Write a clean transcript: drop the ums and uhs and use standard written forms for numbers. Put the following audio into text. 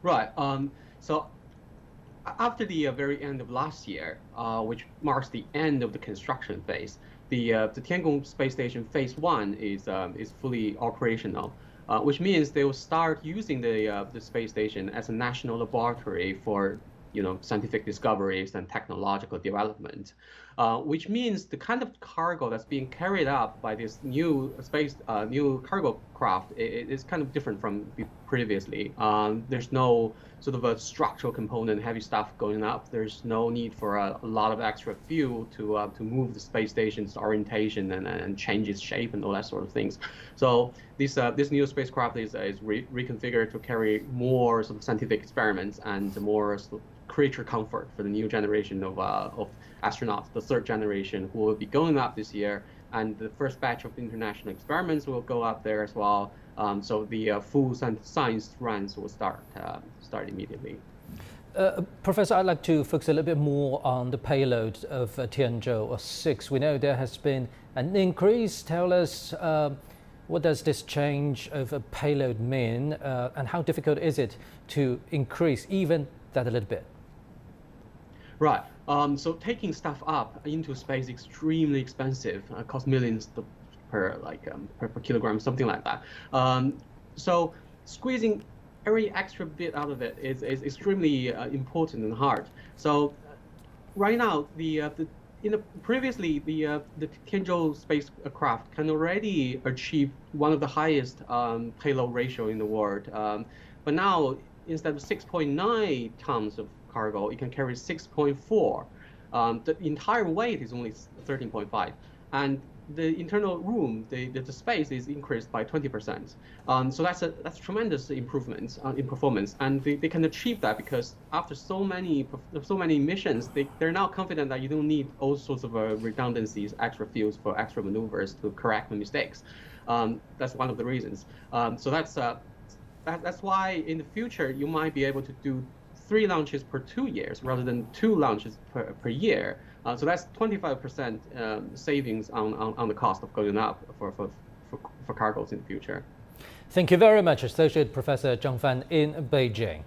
Right. So after the very end of last year, which marks the end of the construction phase, the Tiangong space station phase one is fully operational, which means they will start using the space station as a national laboratory for scientific discoveries and technological development, which means the kind of cargo that's being carried up by this new cargo craft is kind of different from previously. There's no sort of a structural component, heavy stuff going up. There's no need for a lot of extra fuel to move the space station's orientation and change its shape and all that sort of things. So this new spacecraft is reconfigured to carry more sort of scientific experiments and more sort of creature comfort for the new generation of astronauts, the third generation, who will be going up this year, and the first batch of international experiments will go up there as well. So the full science runs will start immediately. Professor, I'd like to focus a little bit more on the payload of Tianzhou-6. We know there has been an increase. Tell us, what does this change of a payload mean, and how difficult is it to increase even that a little bit? Right. So taking stuff up into space is extremely expensive. Costs millions per kilogram, something like that. So squeezing every extra bit out of it is extremely important and hard. So right now, previously the Tianzhou spacecraft can already achieve one of the highest payload ratio in the world. But now, instead of 6.9 tons of cargo, it can carry 6.4. The entire weight is only 13.5, and the internal room, the space is increased by 20%. So that's tremendous improvements in performance, and they can achieve that because after so many missions, they're now confident that you don't need all sorts of redundancies, extra fuels for extra maneuvers to correct the mistakes. That's one of the reasons. So that's why in the future you might be able to do 3 launches per 2 years rather than 2 launches per year. So that's 25% savings on the cost of going up for cargoes in the future. Thank you very much, Associate Professor Zhang Fan in Beijing.